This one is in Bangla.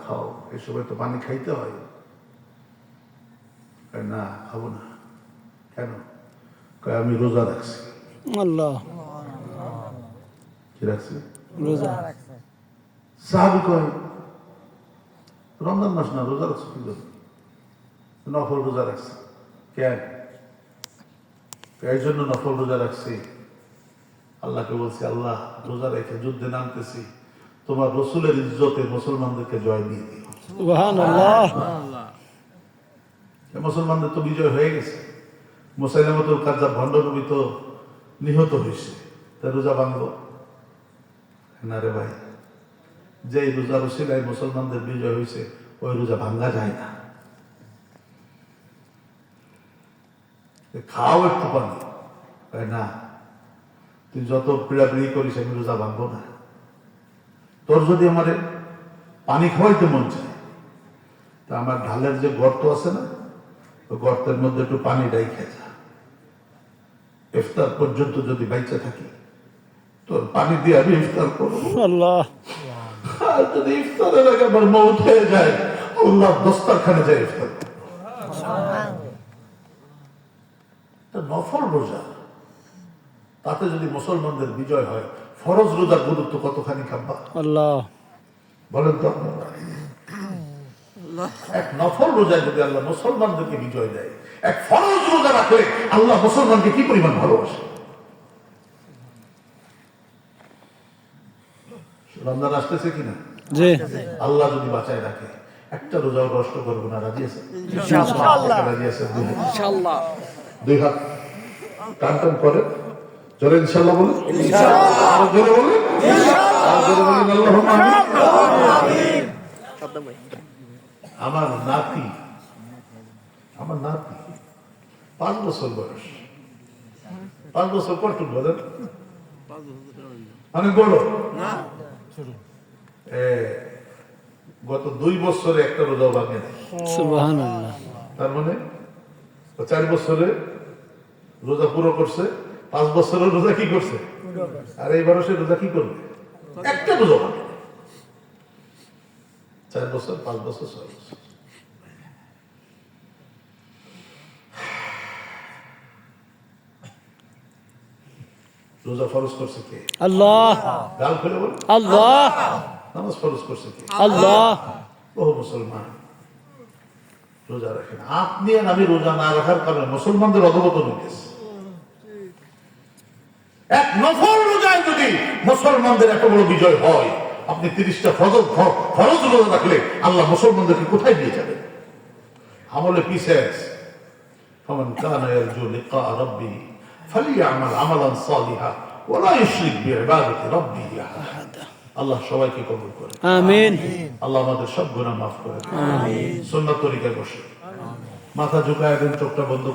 খাও, এই সময় তো পানি খাইতে হয়। না, খাবো না। কেন? আমি রোজা রাখছি। আল্লাহ কি রাখছি? রোজা সাহাবী কয়, রমজান মাস না, রোজা রাখছি কি জন্য? নফল রোজা রাখছি। কেন? এই জন্য নফল রোজা রাখছি, আল্লাহকে বলছি, আল্লাহ রোজা রেখে যুদ্ধে নামতেছি, তোমার রসুলের ইজ্জতে মুসলমানদেরকে জয় দিয়ে দিও। সুবহানাল্লাহ। মুসলমানদের তো বিজয় হয়ে গেছে, মুসাইলামাতুল কাযযাব ভণ্ড নবী তো নিহত হয়েছে, তা রোজা ভাঙবো না রে ভাই। যে রোজা রসিলায় মুসলমানদের বিজয় হয়েছে, ওই রোজা ভাঙ্গা যায় না। খাও একটু পানি। না, তুই যত পিড়াপিড়ি করিস আমি রোজা ভাঙবো না। তোর যদি আমার পানি খাওয়াইতে মন চায়, তা আমার ঢালের যে গর্ত আছে না, ওই গর্তের মধ্যে একটু পানি রাইখা যা। ইফতার পর্যন্ত যদি বাইচা থাকি, তোর পানি দিয়ে আমি ইফতার করবো। আল্লাহ আর যদি ইফতারের আগে আমার মৌত হয়ে যায়, আল্লাহ দস্তারখানে যায় ইফতার করবো। নফল রোজা, তাতে যদি মুসলমানদের বিজয় হয়, ফরজ রোজার গুরুত্ব কতখানি খাব্বা আল্লাহ বলেন তো আপনারা? এক নফল রোজায় যদি আল্লাহ মুসলমানদেরকে বিজয় দেয়, এক ফরজ রোজা রাখলে আল্লাহ মুসলমানকে কি পরিমাণ ভালোবাসে। রমজান আসতেছে কিনা? জি আল্লাহ যদি বাঁচায় রাখে, একটা রোজাও নষ্ট করবো না। রাজি আছে? রাজি আছে? দুই হাত টান টান করে জোরে ইনশাল্লাহ বলে, আরো জোরে বলে, আরো জোরে বলে আল্লাহুম্মা আমিন। আমার নাতি 5 বছর বয়স। 5 বছর কতটুকু বলেন? অনেক বড়। গত 2 বছরে একটা রোজা ভাঙে নাই। সুবহানাল্লাহ। তার মানে 4 বছরে রোজা পুরো করছে, 5 বছরের রোজা কি করছে, আর এই বয়সে রোজা কি করবে? একটা রোজা ভাঙে। 4 বছর, 5 বছর, 6 বছর। রোজা ফরজ করছে কে? আল্লাহ গাল খুলে বল। আল্লাহ নামাজ ফরজ করছে কে? আল্লাহ। বহু মুসলমান রোজা রাখেন। আপনি আর আমি রোজা না রাখার কারণে মুসলমানদের অধোগতি হয়েছে। এক নফল রোজায় যদি মুসলমানদের এত বড় বিজয় হয়, আপনি 30টা ফরজ রোজা রাখলে আল্লাহ মুসলমানদেরকে কোথায় নিয়ে যাবেন? আমলে পিছিয়ে আছে। ফামান কানা ইয়ারজু লিকা রাব্বিহি ফালিয়ামাল আমালান সালিহা ওয়া লা ইউশরিক বিইবাদাতি রাব্বিহি আহাদা। আল্লাহ সবাইকে কবুল করে। আমিন। আল্লাহ আমাদের সব গুনাহ মাফ করে। আমিন। সুন্নাত তরিকায় বসে মাথা ঝুঁকায় দেন, চোখটা বন্ধ